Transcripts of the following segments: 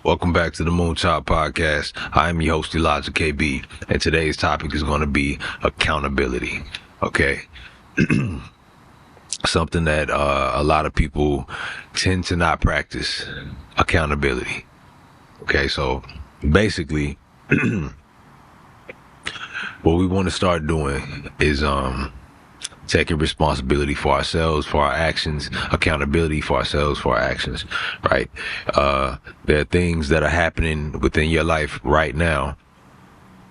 Welcome back to the Moonchild Podcast. I am your host, Elijah KB, and today's topic is going to be accountability. Okay. Something that a lot of people tend to not practice, accountability. Okay, so basically, what we want to start doing is taking responsibility for ourselves, for our actions, accountability for ourselves, for our actions, right? There are things that are happening within your life right now,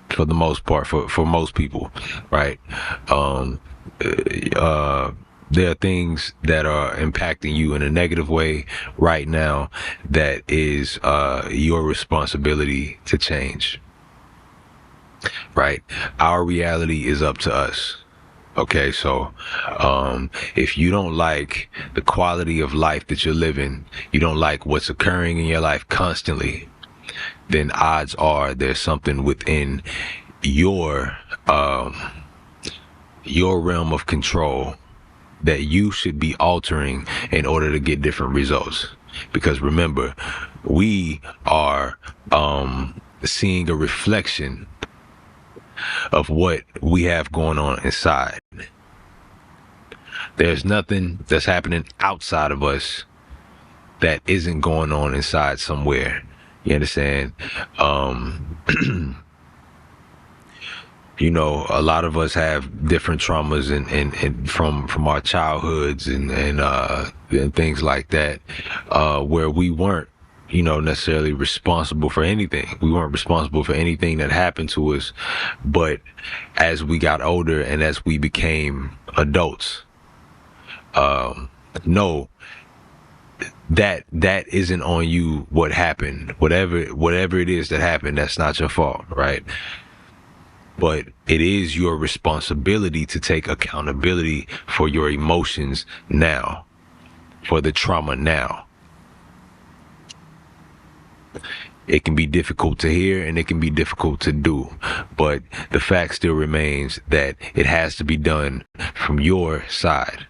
for the most part, for most people, right? There are things that are impacting you in a negative way right now that is your responsibility to change, right? Our reality is up to us. Okay, so if you don't like the quality of life that you're living, you don't like what's occurring in your life constantly, then odds are there's something within your realm of control that you should be altering in order to get different results. Because remember, we are seeing a reflection of what we have going on inside. There's nothing that's happening outside of us that isn't going on inside somewhere. You understand? You know, a lot of us have different traumas and from our childhoods and things like that, where we weren't, you know, necessarily responsible for anything. We weren't responsible for anything that happened to us. But as we got older and as we became adults, no, that isn't on you. What happened, whatever it is that happened, that's not your fault, right? But it is your responsibility to take accountability for your emotions now, for the trauma now. It can be difficult to hear and it can be difficult to do, but the fact still remains that it has to be done from your side.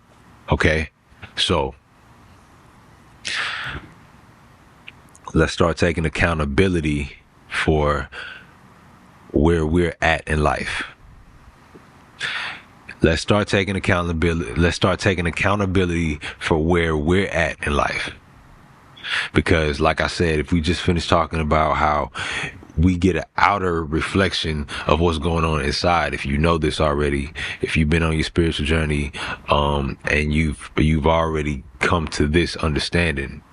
Okay? So let's start taking accountability for where we're at in life. Let's start taking accountability for where we're at in life. Because like I said, if we just finished talking about how we get an outer reflection of what's going on inside, if you know this already, if you've been on your spiritual journey, and you've already come to this understanding,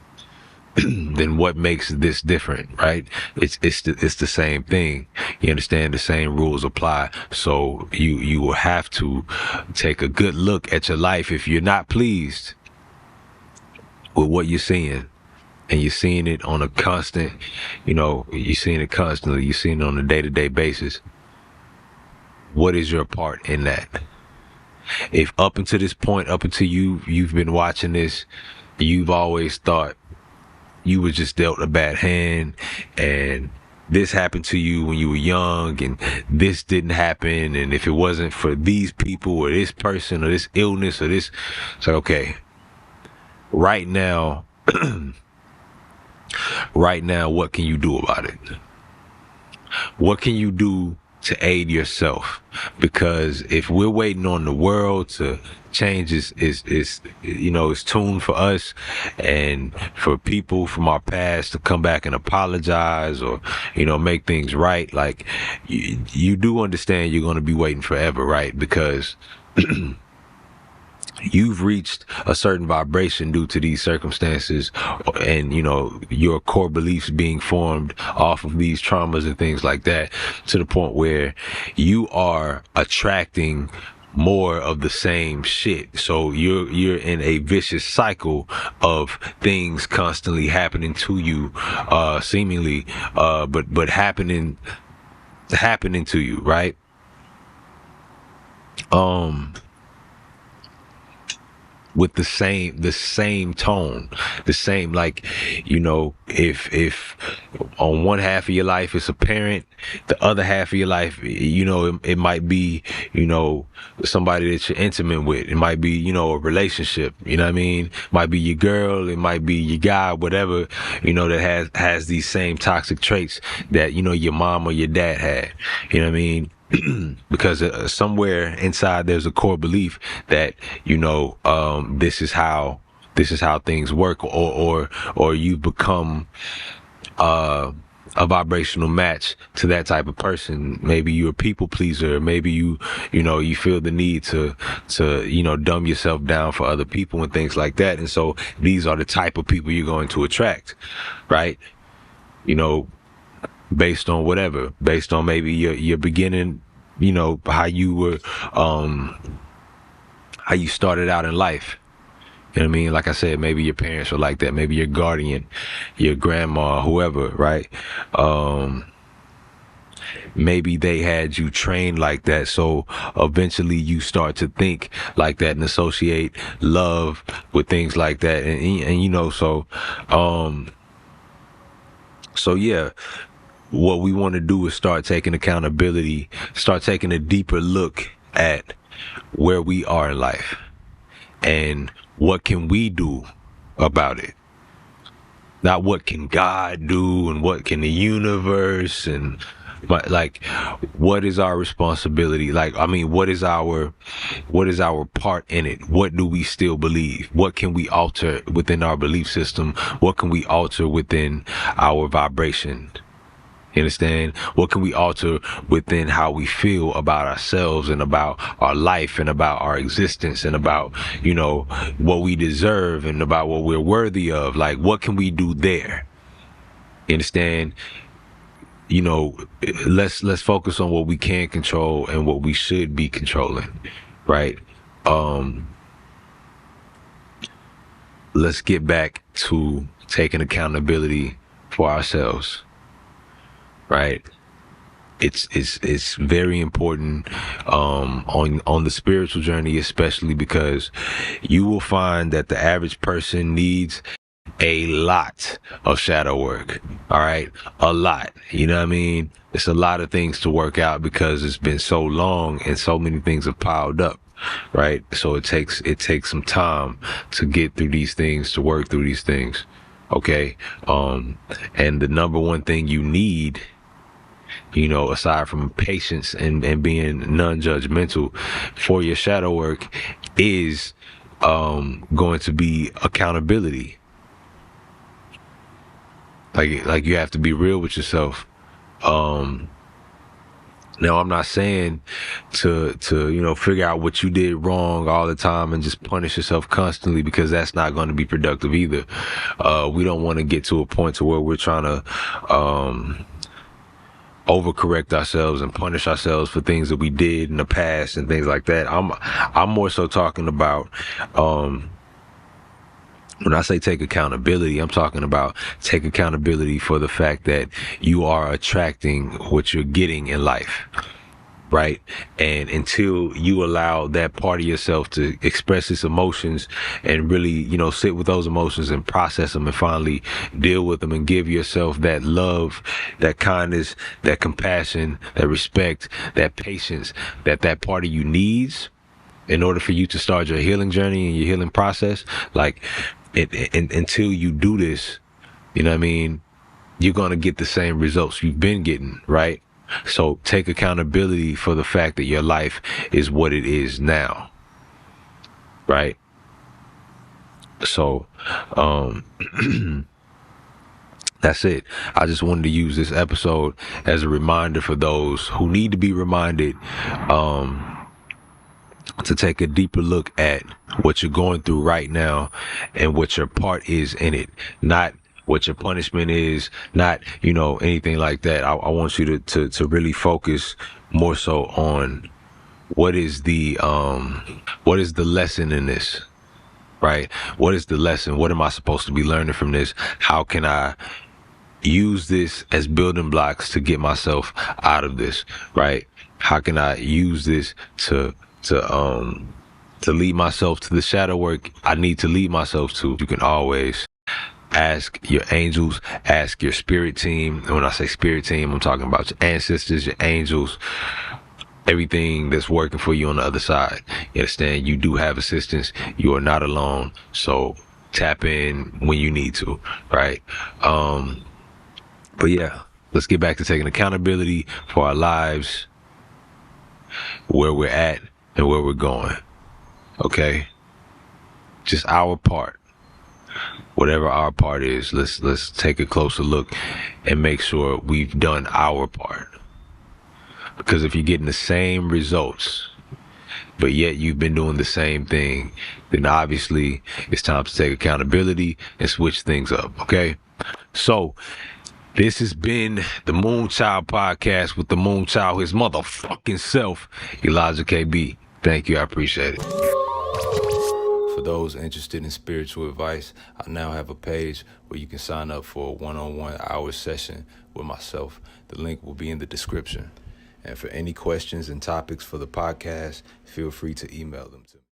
then what makes this different, right? It's the same thing. You understand? The same rules apply. So you will have to take a good look at your life if you're not pleased with what you're seeing. And you're seeing it on a constant, you know, you're seeing it constantly. You're seeing it on a day-to-day basis. What is your part in that? If up until this point, up until you've been watching this, you've always thought you were just dealt a bad hand and this happened to you when you were young and this didn't happen, and if it wasn't for these people or this person or this illness or this, so okay, right now, what can you do about it? What can you do to aid yourself? Because if we're waiting on the world to change, is you know, it's tuned for us and for people from our past to come back and apologize or, you know, make things right. Like you do understand you're going to be waiting forever, right? Because you've reached a certain vibration due to these circumstances and, you know, your core beliefs being formed off of these traumas and things like that, to the point where you are attracting more of the same shit. So you're in a vicious cycle of things constantly happening to you, seemingly, but happening to you, right? with the same tone, the same, like, if on one half of your life it's a parent, the other half of your life, it might be, somebody that you're intimate with. It might be, a relationship, you know what I mean? It might be your girl, it might be your guy, whatever, that has these same toxic traits that, your mom or your dad had, you know what I mean? Because somewhere inside there's a core belief that this is how things work, or you become a vibrational match to that type of person. Maybe you're a people pleaser. Maybe you feel the need to dumb yourself down for other people and things like that. And so these are the type of people you're going to attract, right? Based on whatever, based on maybe your beginning, how you were, how you started out in life. You know what I mean? Like I said, maybe your parents were like that. Maybe your guardian, your grandma, whoever, right? Maybe they had you trained like that. So eventually you start to think like that and associate love with things like that. So yeah, what we want to do is start taking accountability, start taking a deeper look at where we are in life and what can we do about it. Not what can God do and what can the universe, but like, what is our responsibility? Like, I mean, what is our part in it? What do we still believe? What can we alter within our belief system? What can we alter within our vibration? You understand? What can we alter within how we feel about ourselves and about our life and about our existence and about, what we deserve and about what we're worthy of? Like, what can we do there? You understand? Let's focus on what we can control and what we should be controlling, right? Let's get back to taking accountability for ourselves. Right. It's very important on the spiritual journey, especially because you will find that the average person needs a lot of shadow work. All right. A lot. You know what I mean? It's a lot of things to work out because it's been so long and so many things have piled up. Right. So it takes some time to get through these things, to work through these things. Okay. And the number one thing you need, aside from patience and being non-judgmental for your shadow work, is going to be accountability. Like you have to be real with yourself. Now, I'm not saying to figure out what you did wrong all the time and just punish yourself constantly, because that's not going to be productive either. We don't want to get to a point to where we're trying to overcorrect ourselves and punish ourselves for things that we did in the past and things like that. I'm more so talking about, when I say take accountability, I'm talking about take accountability for the fact that you are attracting what you're getting in life. Right? And until you allow that part of yourself to express its emotions and really, sit with those emotions and process them and finally deal with them and give yourself that love, that kindness, that compassion, that respect, that patience that part of you needs in order for you to start your healing journey and your healing process. Like, until you do this, you know what I mean, you're going to get the same results you've been getting, right? So take accountability for the fact that your life is what it is now, right? So, that's it. I just wanted to use this episode as a reminder for those who need to be reminded, to take a deeper look at what you're going through right now and what your part is in it. Not what your punishment is, not, anything like that. I want you to really focus more so on what is the lesson in this, right? What is the lesson? What am I supposed to be learning from this? How can I use this as building blocks to get myself out of this, right? How can I use this to to lead myself to the shadow work I need to lead myself to, you can always ask your angels, ask your spirit team. And when I say spirit team, I'm talking about your ancestors, your angels, everything that's working for you on the other side. You understand? You do have assistance. You are not alone. So tap in when you need to, right? But yeah, let's get back to taking accountability for our lives, where we're at and where we're going. Okay? Just our part. Whatever our part is, let's take a closer look and make sure we've done our part. Because if you're getting the same results, but yet you've been doing the same thing, then obviously it's time to take accountability and switch things up, okay? So, this has been the Moonchild Podcast with the Moonchild, his motherfucking self, Elijah KB. Thank you, I appreciate it. For those interested in spiritual advice, I now have a page where you can sign up for a one-on-one hour session with myself. The link will be in the description. And for any questions and topics for the podcast, feel free to email them to me.